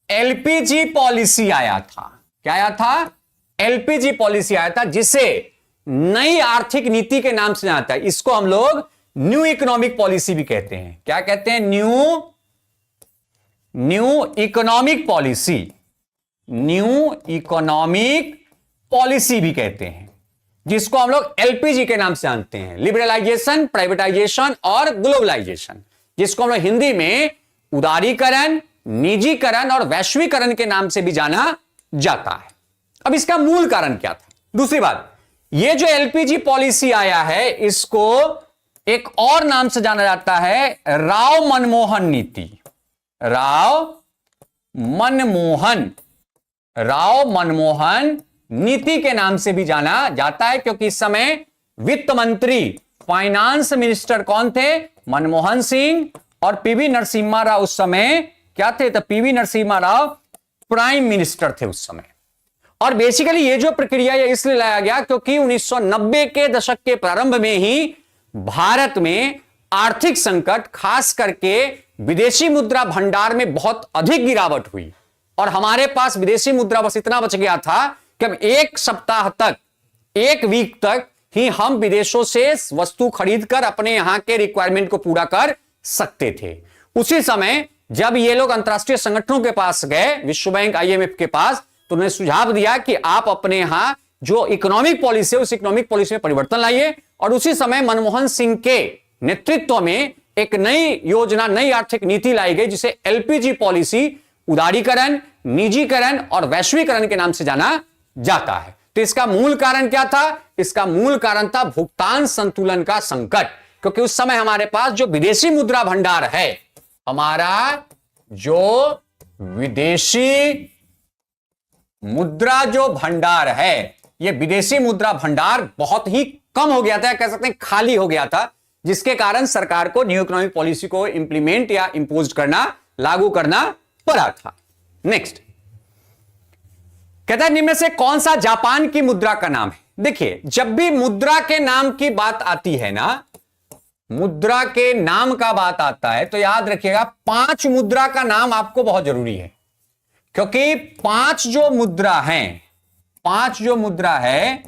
एलपीजी पॉलिसी आया था। क्या आया था? एलपीजी पॉलिसी आया था, जिसे नई आर्थिक नीति के नाम से जाना है। इसको हम लोग न्यू इकोनॉमिक पॉलिसी भी कहते हैं। क्या कहते हैं? New economic policy. New economic policy भी कहते हैं, जिसको हम लोग एलपीजी के नाम से जानते हैं। लिबरलाइजेशन, प्राइवेटाइजेशन और ग्लोबलाइजेशन, जिसको हम लोग हिंदी में उदारीकरण, निजीकरण और वैश्वीकरण के नाम से भी जाना जाता है। अब इसका मूल कारण क्या था? दूसरी बात, ये जो एलपीजी पॉलिसी आया है, इसको एक और नाम से जाना जाता है, राव मनमोहन नीति। राव मनमोहन नीति के नाम से भी जाना जाता है, क्योंकि इस समय वित्त मंत्री, फाइनेंस मिनिस्टर कौन थे? मनमोहन सिंह। और पीवी नरसिम्हा राव उस समय क्या थे? तो PV Narasimha Rao prime minister थे उस समय। और बेसिकली ये जो प्रक्रिया है इसलिए लाया गया क्योंकि 1990 के दशक के प्रारंभ में ही भारत में आर्थिक संकट, खास करके विदेशी मुद्रा भंडार में बहुत अधिक गिरावट हुई और हमारे पास विदेशी मुद्रा बस इतना बच गया था कि हम एक सप्ताह तक, एक वीक तक ही हम विदेशों से वस्तु खरीदकर अपने यहां के रिक्वायरमेंट को पूरा कर सकते थे। उसी समय जब ये लोग अंतरराष्ट्रीय संगठनों के पास गए, विश्व बैंक, IMF के पास, तो उन्होंने सुझाव दिया कि आप अपने यहां जो इकोनॉमिक पॉलिसी है उस इकोनॉमिक पॉलिसी में परिवर्तन लाइए। और उसी समय मनमोहन सिंह के नेतृत्व में एक नई योजना, नई आर्थिक नीति लाई गई जिसे LPG पॉलिसी, उदारीकरण, निजीकरण और वैश्वीकरण के नाम से जाना जाता है। तो इसका मूल कारण क्या था? इसका मूल कारण था भुगतान संतुलन का संकट, क्योंकि उस समय हमारे पास जो विदेशी मुद्रा भंडार है, हमारा जो विदेशी मुद्रा जो भंडार है, यह विदेशी मुद्रा भंडार बहुत ही कम हो गया था, कह सकते हैं खाली हो गया था, जिसके कारण सरकार को न्यू इकोनॉमिक पॉलिसी को इंप्लीमेंट या इंपोज करना, लागू करना पड़ा था। नेक्स्ट कहता है, निम्न में से कौन सा जापान की मुद्रा का नाम है? देखिए, जब भी मुद्रा के नाम की बात आती है ना, मुद्रा के नाम का बात आता है, तो याद रखिएगा 5 मुद्रा का नाम आपको बहुत जरूरी है, क्योंकि 5 जो मुद्रा है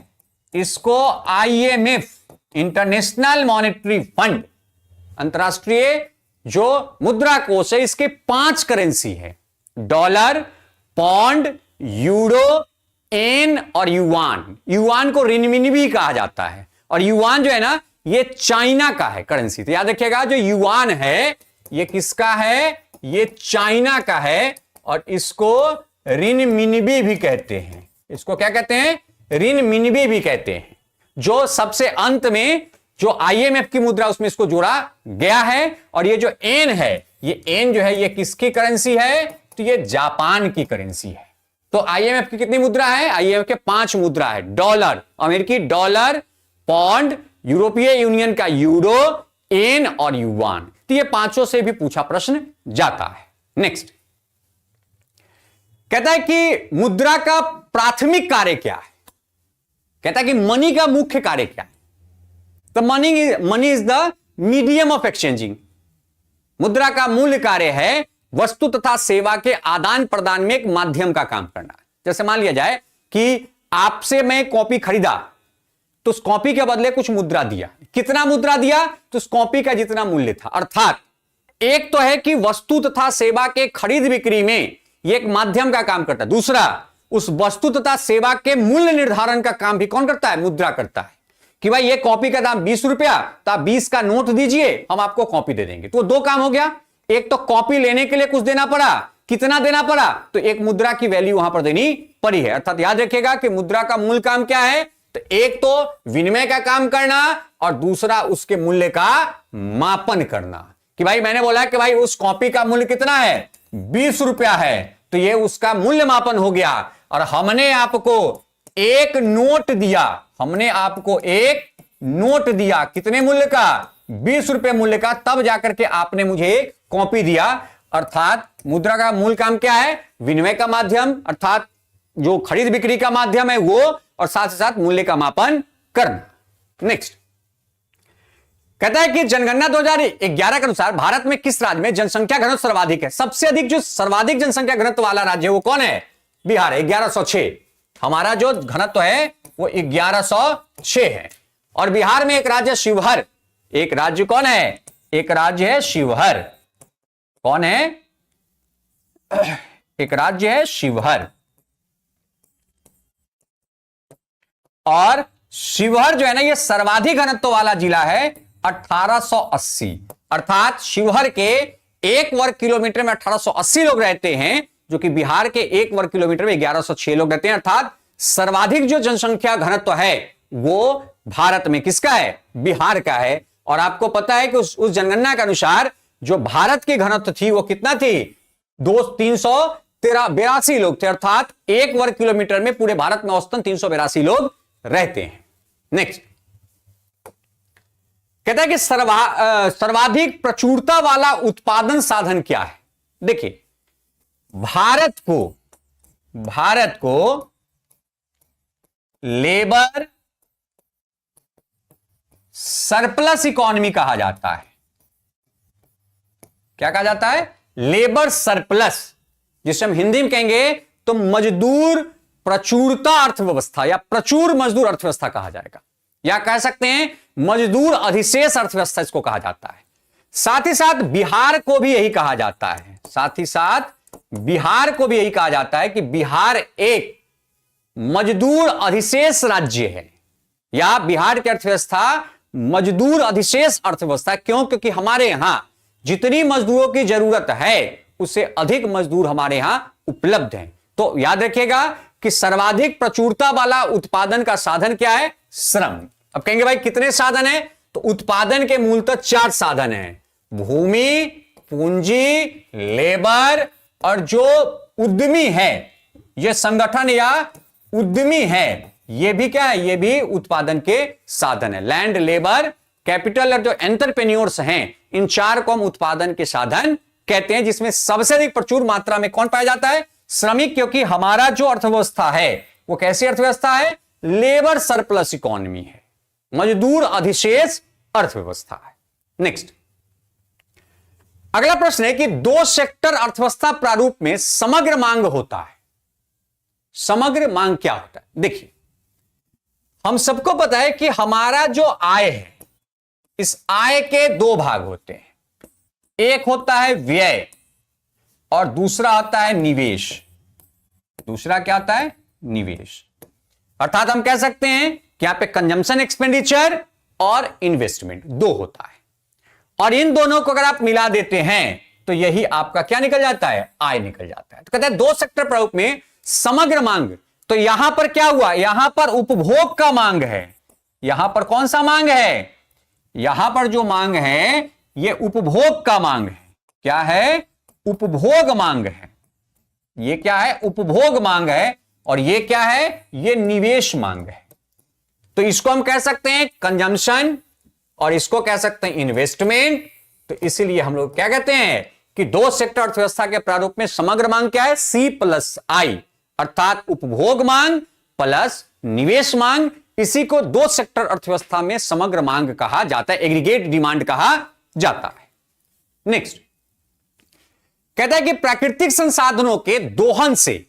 इसको IMF, इंटरनेशनल मॉनेटरी फंड, अंतरराष्ट्रीय जो मुद्रा कोष है, इसके 5 करेंसी है: डॉलर, पौंड, यूरो, एन और युआन। युआन को रिनमिनबी कहा जाता है और युआन जो है ना, ये चाइना का है करेंसी। तो याद रखिएगा, जो युआन है ये किसका है? ये चाइना का है और इसको रिनमिनबी भी कहते हैं। इसको क्या कहते हैं? रिनमिनबी भी कहते हैं। जो सबसे अंत में जो IMF की मुद्रा उसमें इसको जोड़ा गया है। और ये जो एन है, ये एन जो है ये किसकी करेंसी है? तो ये जापान की करेंसी है। तो IMF की कितनी मुद्रा है? IMF के 5 मुद्रा है: डॉलर, अमेरिकी डॉलर, पौंड, यूरोपीय यूनियन का यूरो, एन और युआन। तो ये 5 से भी पूछा प्रश्न जाता है। नेक्स्ट कहता है कि मुद्रा का प्राथमिक कार्य क्या है? कहता है कि मनी का मुख्य कार्य क्या है? तो money is the medium of exchanging. मुद्रा का मूल कार्य है वस्तु तथा सेवा के आदान प्रदान में एक माध्यम का काम करना। जैसे मान लिया जाए कि आपसे मैं कॉपी खरीदा, तो उस कॉपी के बदले कुछ मुद्रा दिया। कितना मुद्रा दिया? तो उस कॉपी का जितना मूल्य था। अर्थात एक तो है कि वस्तु तथा सेवा के खरीद बिक्री में यह एक माध्यम का काम करता है। दूसरा, उस वस्तु तथा सेवा के मूल्य निर्धारण का काम भी कौन करता है? मुद्रा करता है। कि भाई ये कॉपी का दाम 20 रुपया, तो आप 20 का नोट दीजिए, हम आपको कॉपी दे देंगे। तो 2 काम हो गया। एक तो कॉपी लेने के लिए कुछ देना पड़ा, कितना देना पड़ा? तो एक मुद्रा की वैल्यू वहां पर देनी पड़ी है। अर्थात याद रखिएगा कि मुद्रा का मूल काम क्या है? तो एक तो विनिमय का काम करना और दूसरा उसके मूल्य का मापन करना। कि भाई मैंने बोला कि भाई उस कॉपी का मूल्य कितना है? 20 रुपया है, तो ये उसका मूल्य मापन हो गया। और हमने आपको एक नोट दिया, हमने आपको एक नोट दिया, कितने मूल्य का? 20 रुपए मूल्य का, तब जाकर के आपने मुझे एक कॉपी दिया। अर्थात मुद्रा का मूल काम क्या है? विनिमय का माध्यम, अर्थात जो खरीद बिक्री का माध्यम है वो, और साथ ही साथ मूल्य का मापन करना। नेक्स्ट कहता है कि जनगणना 2011 के अनुसार भारत में किस राज्य में जनसंख्या घनत्व सर्वाधिक है? सबसे अधिक जो सर्वाधिक जनसंख्या घनत्व वाला राज्य है वो कौन है? बिहार, 1106। हमारा जो घनत्व है वो 1106 है। और बिहार में एक राज्य शिवहर, एक राज्य कौन है? एक राज्य है शिवहर। कौन है? एक राज्य है शिवहर। और शिवहर जो है ना, ये सर्वाधिक घनत्व वाला जिला है, 1880। अर्थात शिवहर के 1 वर्ग किलोमीटर में 1880 लोग रहते हैं, जो कि बिहार के 1 वर्ग किलोमीटर में 1106 लोग रहते हैं। अर्थात सर्वाधिक जो जनसंख्या घनत्व है वो भारत में किसका है? बिहार का है। और आपको पता है कि उस जनगणना के अनुसार जो भारत की घनत्व थी वो कितना थी? 300 82 लोग थे, अर्थात 1 वर्ग किलोमीटर में पूरे भारत में औसतन 382 लोग रहते हैं। नेक्स्ट कहता है कि सर्वाधिक प्रचुरता वाला उत्पादन साधन क्या है। देखिए, भारत को लेबर सरप्लस इकोनॉमी कहा जाता है। क्या कहा जाता है? लेबर सरप्लस, जिसे हम हिंदी में कहेंगे तो मजदूर प्रचुरता अर्थव्यवस्था या प्रचुर मजदूर अर्थव्यवस्था कहा जाएगा, या कह सकते हैं मजदूर अधिशेष अर्थव्यवस्था इसको कहा जाता है। साथ ही साथ बिहार को भी यही कहा जाता है, कि बिहार एक मजदूर अधिशेष राज्य है, या बिहार की अर्थव्यवस्था मजदूर अधिशेष अर्थव्यवस्था। क्यों? क्योंकि हमारे यहां जितनी मजदूरों की जरूरत है उससे अधिक मजदूर हमारे यहां उपलब्ध हैं। तो याद रखिएगा कि सर्वाधिक प्रचुरता वाला उत्पादन का साधन क्या है? श्रम। अब कहेंगे भाई कितने साधन हैं? तो उत्पादन के मूलतः 4 साधन हैं: भूमि, पूंजी, लेबर और जो उद्यमी है, ये संगठन या उद्यमी है, ये भी क्या है? ये भी उत्पादन के साधन है। लैंड, लेबर, कैपिटल और जो एंटरप्रेन्योर्स हैं, इन 4 को हम उत्पादन के साधन कहते हैं, जिसमें सबसे अधिक प्रचुर मात्रा में कौन पाया जाता है? श्रमिक। क्योंकि हमारा जो अर्थव्यवस्था है वो कैसी अर्थव्यवस्था है? लेबर सरप्लस इकोनॉमी है, मजदूर अधिशेष अर्थव्यवस्था है। नेक्स्ट अगला प्रश्न है कि 2 सेक्टर अर्थव्यवस्था प्रारूप में समग्र मांग होता है। समग्र मांग क्या होता है? देखिए, हम सबको पता है कि हमारा जो आय है, इस आय के 2 भाग होते हैं। एक होता है व्यय और दूसरा आता है निवेश। दूसरा क्या आता है? निवेश। अर्थात हम कह सकते हैं कि यहां पे कंजम्पशन एक्सपेंडिचर और इन्वेस्टमेंट 2 होता है, और इन दोनों को अगर आप मिला देते हैं तो यही आपका क्या निकल जाता है? आय निकल जाता है। तो कहते हैं 2 सेक्टर प्रारूप में समग्र मांग। तो यहां पर क्या हुआ? यहां पर उपभोग का मांग है। यहां पर कौन सा मांग है? यहां पर जो मांग है यह उपभोग का मांग है। क्या है? उपभोग मांग है। यह क्या है? उपभोग मांग है। और यह क्या है? यह निवेश मांग है। तो इसको हम कह सकते हैं कंजम्पशन और इसको कह सकते हैं इन्वेस्टमेंट। तो इसीलिए हम लोग क्या कहते हैं कि 2 सेक्टर अर्थव्यवस्था के प्रारूप में समग्र मांग क्या है? C+I, अर्थात उपभोग मांग प्लस निवेश मांग। इसी को 2 सेक्टर अर्थव्यवस्था में समग्र मांग कहा जाता है, एग्रीगेट डिमांड कहा जाता है। नेक्स्ट कहता है कि प्राकृतिक संसाधनों के दोहन से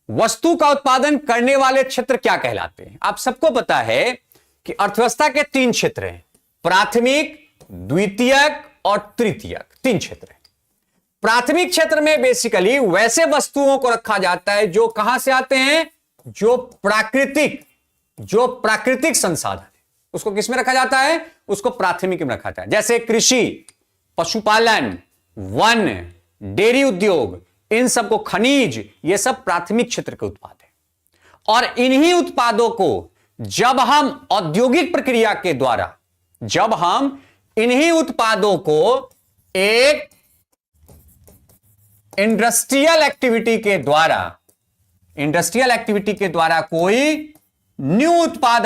वस्तु का उत्पादन करने वाले क्षेत्र क्या कहलाते हैं? आप सबको पता है कि अर्थव्यवस्था के 3 क्षेत्र हैं: प्राथमिक, द्वितीयक और तृतीयक। 3 क्षेत्र हैं। प्राथमिक क्षेत्र में बेसिकली वैसे वस्तुओं को रखा जाता है जो कहां से आते हैं? जो प्राकृतिक संसाधन है, उसको किस में रखा जाता है? उसको प्राथमिक में रखा जाता है। जैसे कृषि, पशुपालन, वन, डेयरी उद्योग, इन सबको, खनिज, ये सब प्राथमिक क्षेत्र के उत्पाद हैं। और इन्हीं उत्पादों को जब हम औद्योगिक प्रक्रिया के द्वारा, जब हम इन्हीं उत्पादों को एक इंडस्ट्रियल एक्टिविटी के द्वारा कोई न्यू उत्पाद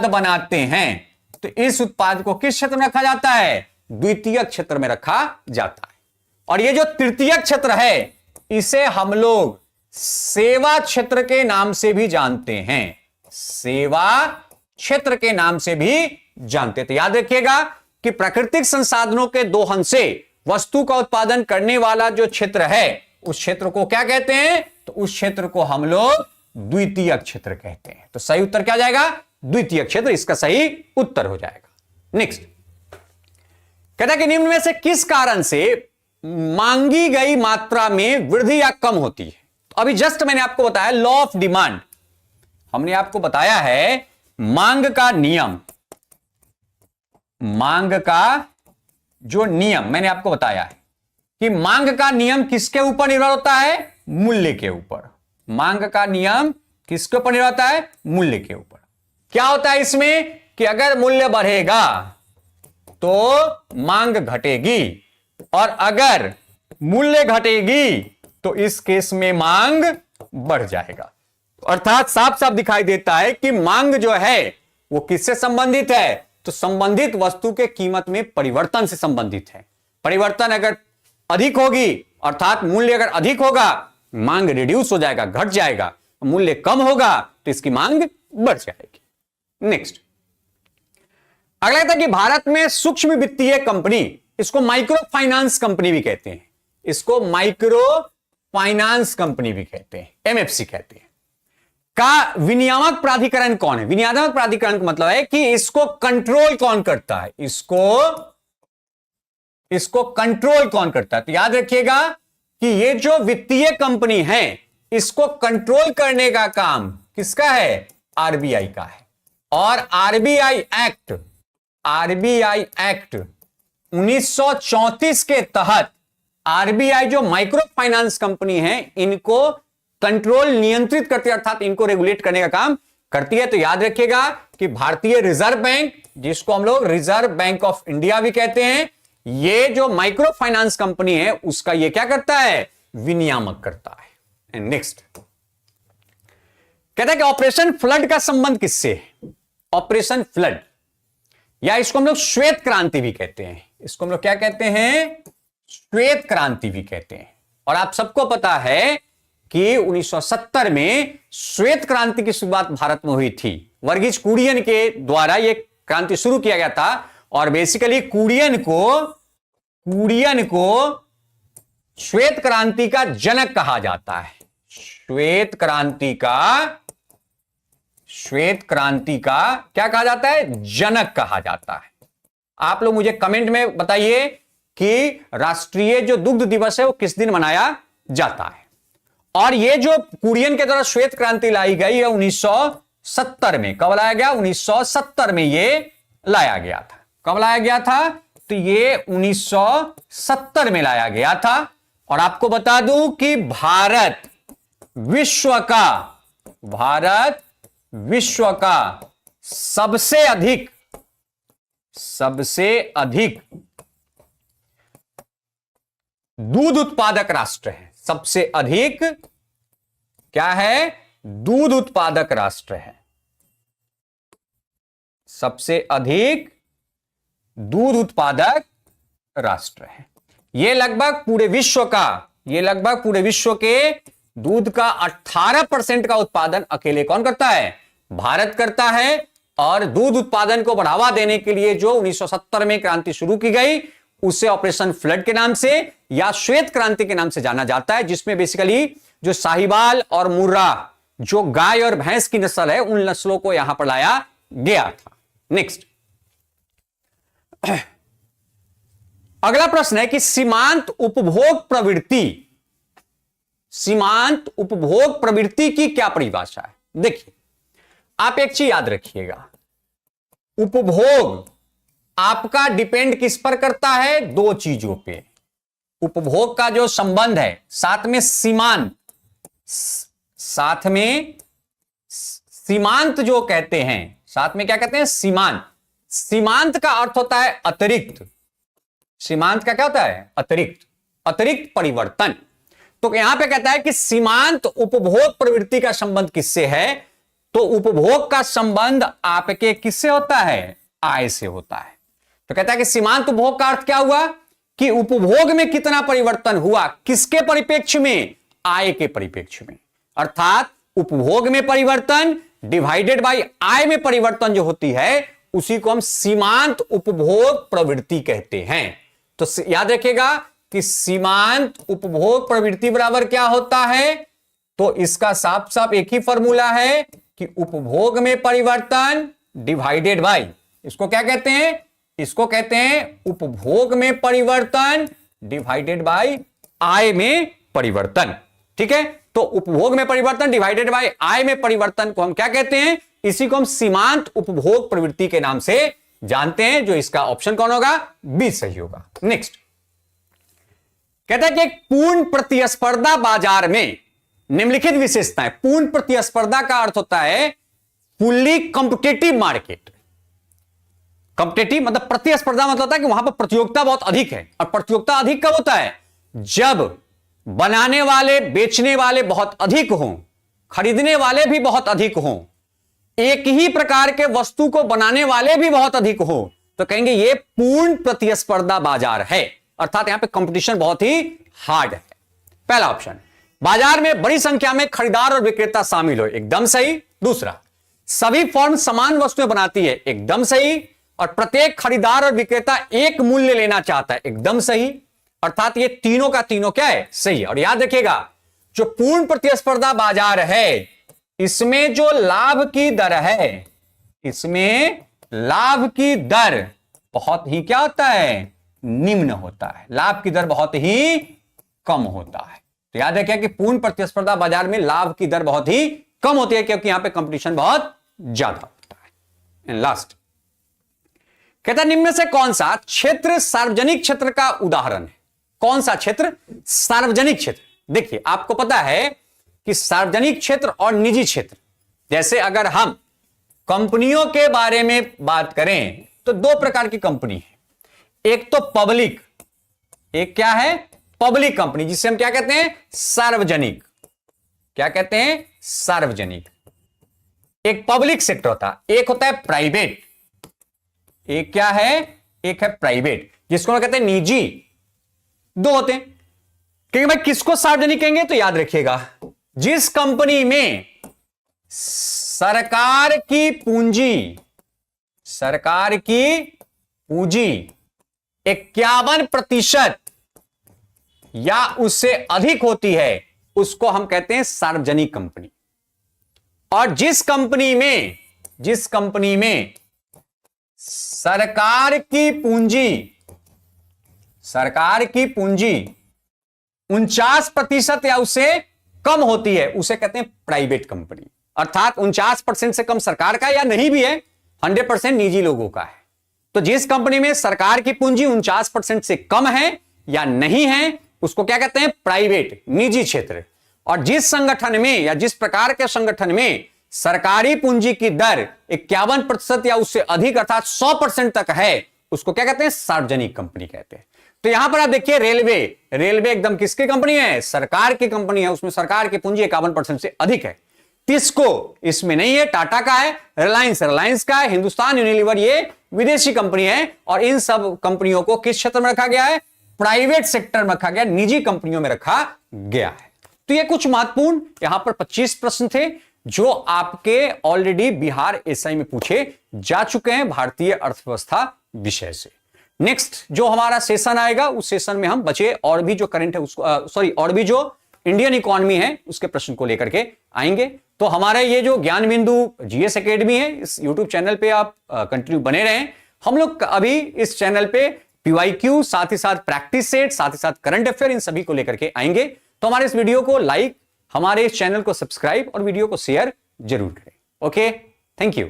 बनाते हैं, तो इस उत्पाद को किस क्षेत्र में रखा जाता है? द्वितीयक क्षेत्र में रखा जाता है। और ये जो तृतीयक क्षेत्र है, इसे हम लोग सेवा क्षेत्र के नाम से भी जानते हैं। सेवा क्षेत्र के नाम से भी जानते थे। याद रखिएगा कि प्राकृतिक संसाधनों के दोहन से वस्तु का उत्पादन करने वाला जो क्षेत्र है, उस क्षेत्र को क्या कहते हैं? तो उस क्षेत्र को हम लोग द्वितीयक क्षेत्र कहते हैं। तो सही उत्तर क्या जाएगा? द्वितीयक क्षेत्र इसका सही उत्तर हो जाएगा। नेक्स्ट कहता है कि निम्न में से किस कारण से मांगी गई मात्रा में वृद्धि या कम होती है? तो अभी जस्ट मैंने आपको बताया लॉ ऑफ डिमांड। हमने आपको बताया है मांग का नियम, मांग का जो नियम मैंने आपको बताया है कि मांग का नियम किसके ऊपर निर्भर होता है? मूल्य के ऊपर। मांग का नियम किसके ऊपर निर्भर होता है? मूल्य के ऊपर। क्या होता है इसमें कि अगर मूल्य बढ़ेगा तो मांग घटेगी, और अगर मूल्य घटेगी तो इस केस में मांग बढ़ जाएगा। अर्थात साफ साफ दिखाई देता है कि मांग जो है वो किससे संबंधित है, तो संबंधित वस्तु के कीमत में परिवर्तन से संबंधित है। परिवर्तन अगर अधिक होगी अर्थात मूल्य अगर अधिक होगा, मांग रिड्यूस हो जाएगा, घट जाएगा। मूल्य कम होगा तो इसकी मांग बढ़ जाएगी। नेक्स्ट, अगला था कि भारत में सूक्ष्म वित्तीय कंपनी, इसको माइक्रो फाइनेंस कंपनी भी कहते हैं, इसको माइक्रो फाइनेंस कंपनी भी कहते हैं, एमएफसी कहते हैं, का विनियामक प्राधिकरण कौन है? विनियामक प्राधिकरण का मतलब है कि इसको कंट्रोल कौन करता है, इसको कंट्रोल कौन करता है। तो याद रखिएगा कि ये जो वित्तीय कंपनी है इसको कंट्रोल करने का काम किसका है? आरबीआई का है। और आरबीआई एक्ट 1934 के तहत आरबीआई जो माइक्रो फाइनेंस कंपनी है इनको कंट्रोल, नियंत्रित करती है, अर्थात इनको रेगुलेट करने का काम करती है। तो याद रखिएगा कि भारतीय रिजर्व बैंक, जिसको हम लोग रिजर्व बैंक ऑफ इंडिया भी कहते हैं, ये जो माइक्रो फाइनेंस कंपनी है उसका ये क्या करता है? विनियामक करता है। नेक्स्ट कहता है कि ऑपरेशन फ्लड का संबंध किससे है? ऑपरेशन फ्लड, या इसको हम लोग श्वेत क्रांति भी कहते हैं, इसको हम लोग क्या कहते हैं? श्वेत क्रांति भी कहते हैं। और आप सबको पता है कि 1970 में श्वेत क्रांति की शुरुआत भारत में हुई थी। वर्गीज कुरियन के द्वारा यह क्रांति शुरू किया गया था। और बेसिकली कुरियन को श्वेत क्रांति का जनक कहा जाता है। श्वेत क्रांति का क्या कहा जाता है? जनक कहा जाता है। आप लोग मुझे कमेंट में बताइए कि राष्ट्रीय जो दुग्ध दिवस है वो किस दिन मनाया जाता है। और ये जो कुरियन के द्वारा श्वेत क्रांति लाई गई है 1970 में, कब लाया गया? 1970 में ये लाया गया था। कब लाया गया था? तो ये 1970 में लाया गया था। और आपको बता दूं कि भारत विश्व का सबसे अधिक दूध उत्पादक राष्ट्र है। सबसे अधिक क्या है? दूध उत्पादक राष्ट्र है। सबसे अधिक दूध उत्पादक राष्ट्र है। यह लगभग पूरे विश्व के दूध का 18% का उत्पादन अकेले कौन करता है? भारत करता है। और दूध उत्पादन को बढ़ावा देने के लिए जो 1970 में क्रांति शुरू की गई उसे ऑपरेशन फ्लड के नाम से या श्वेत क्रांति के नाम से जाना जाता है, जिसमें बेसिकली जो साहिवाल और मुर्रा जो गाय और भैंस की नस्ल है उन नस्लों को यहां पर लाया गया था। नेक्स्ट, अगला प्रश्न है कि सीमांत उपभोग प्रवृत्ति की क्या परिभाषा है? देखिए, आप एक चीज याद रखिएगा, उपभोग आपका डिपेंड किस पर करता है? दो चीजों पे। उपभोग का जो संबंध है, साथ में सीमांत जो कहते हैं, साथ में क्या कहते हैं? सीमांत। सीमांत का अर्थ होता है अतिरिक्त। सीमांत का क्या होता है? अतिरिक्त परिवर्तन। तो यहां पे कहता है कि सीमांत उपभोग प्रवृत्ति का संबंध किससे है? तो उपभोग का संबंध आपके किससे होता है? आय से होता है। तो कहता है कि सीमांत उपभोग का अर्थ क्या हुआ? कि उपभोग में कितना परिवर्तन हुआ, किसके परिप्रेक्ष्य में? आय के परिप्रेक्ष्य में। अर्थात उपभोग में परिवर्तन डिवाइडेड बाय आय में परिवर्तन जो होती है उसी को हम सीमांत उपभोग प्रवृत्ति कहते हैं। तो याद रखिएगा कि सीमांत उपभोग प्रवृत्ति बराबर क्या होता है? तो इसका साफ साफ एक ही फॉर्मूला है कि उपभोग में परिवर्तन डिवाइडेड बाय, इसको क्या कहते हैं? इसको कहते हैं उपभोग में परिवर्तन डिवाइडेड बाय आय में परिवर्तन। ठीक है, तो उपभोग में परिवर्तन डिवाइडेड बाय आय में परिवर्तन को हम क्या कहते हैं? इसी को हम सीमांत उपभोग प्रवृत्ति के नाम से जानते हैं। जो इसका ऑप्शन कौन होगा? बी सही होगा। नेक्स्ट कहता है कि एक पूर्ण प्रतिस्पर्धा बाजार में निम्नलिखित विशेषताएं। पूर्ण प्रतिस्पर्धा का अर्थ होता है फुल्ली कॉम्पिटिटिव मार्केट। कॉम्पिटिटिव मतलब प्रतिस्पर्धा मतलब होता है कि वहां पर प्रतियोगिता बहुत अधिक है। और प्रतियोगिता अधिक कब होता है? जब बनाने वाले बेचने वाले बहुत अधिक हों, खरीदने वाले भी बहुत अधिक हों, एक ही प्रकार के वस्तु को बनाने वाले भी बहुत अधिक हो, तो कहेंगे ये पूर्ण प्रतिस्पर्धा बाजार है, अर्थात यहां पे कंपटीशन बहुत ही हार्ड है। पहला ऑप्शन, बाजार में बड़ी संख्या में खरीदार और विक्रेता शामिल हो, एकदम सही। दूसरा, सभी फर्म समान वस्तुएं बनाती है, एकदम सही। और प्रत्येक खरीदार और विक्रेता एक मूल्य लेना चाहता है, एकदम सही। अर्थात ये तीनों का तीनों क्या है, सही है। और याद रखिएगा, जो पूर्ण प्रतिस्पर्धा बाजार है, इसमें जो लाभ की दर है, इसमें लाभ की दर बहुत ही क्या होता है, निम्न होता है। लाभ की दर बहुत ही कम होता है। तो याद रखिए कि पूर्ण प्रतिस्पर्धा बाजार में लाभ की दर बहुत ही कम होती है, क्योंकि यहां पे कंपटीशन बहुत ज्यादा होता है। एंड लास्ट, कहता है निम्न में से कौन सा क्षेत्र सार्वजनिक क्षेत्र का उदाहरण है? कौन सा क्षेत्र सार्वजनिक क्षेत्र? देखिए, आपको पता है कि सार्वजनिक क्षेत्र और निजी क्षेत्र, जैसे अगर हम कंपनियों के बारे में बात करें तो दो प्रकार की कंपनी है। एक तो पब्लिक, एक क्या है, पब्लिक कंपनी, जिसे हम क्या कहते हैं, सार्वजनिक। क्या कहते हैं, सार्वजनिक। एक पब्लिक सेक्टर होता है, एक होता है प्राइवेट। एक क्या है, एक है प्राइवेट, जिसको हम कहते हैं निजी। दो होते हैं। क्योंकि भाई किसको सार्वजनिक कहेंगे, तो याद रखिएगा, जिस कंपनी में सरकार की पूंजी 51% या उससे अधिक होती है, उसको हम कहते हैं सार्वजनिक कंपनी। और जिस कंपनी में सरकार की पूंजी 49% या उससे कम होती है, उसे कहते हैं प्राइवेट कंपनी। अर्थात 49% से कम सरकार का या नहीं भी है, 100% निजी लोगों का है। तो जिस कंपनी में सरकार की पूंजी 49% से कम है या नहीं है, उसको क्या कहते हैं, प्राइवेट, निजी क्षेत्र। और जिस संगठन में या जिस प्रकार के संगठन में सरकारी पूंजी की दर 51% या उससे अधिक अर्थात 100% तक है, उसको क्या कहते हैं, सार्वजनिक कंपनी कहते हैं। तो यहां पर आप देखिए, रेलवे एकदम किसकी कंपनी है, सरकार की कंपनी है, उसमें सरकार की पूंजी 51% से अधिक है। टिस्को इसमें नहीं है, टाटा का है। रिलायंस का है। हिंदुस्तान यूनिलीवर ये विदेशी कंपनी है। और इन सब कंपनियों को किस क्षेत्र में रखा गया है, प्राइवेट सेक्टर में रखा गया, निजी कंपनियों में रखा गया है। तो ये कुछ महत्वपूर्ण यहां पर 25 प्रश्न थे जो आपके ऑलरेडी बिहार एसआई में पूछे जा चुके हैं भारतीय अर्थव्यवस्था विषय से। नेक्स्ट जो हमारा सेशन आएगा, उस सेशन में हम बचे और भी जो करंट है उसको और भी जो इंडियन इकोनॉमी है उसके प्रश्न को लेकर के आएंगे। तो हमारे ये जो ज्ञान बिंदु जीएस एकेडमी है, इस यूट्यूब चैनल पे आप कंटिन्यू बने रहें। हम लोग अभी इस चैनल पे पीवाईक्यू, साथ ही साथ प्रैक्टिस सेट, साथ ही साथ करंट अफेयर, इन सभी को लेकर के आएंगे। तो हमारे इस वीडियो को लाइक, हमारे इस चैनल को सब्सक्राइब और वीडियो को शेयर जरूर करें। Okay, thank you.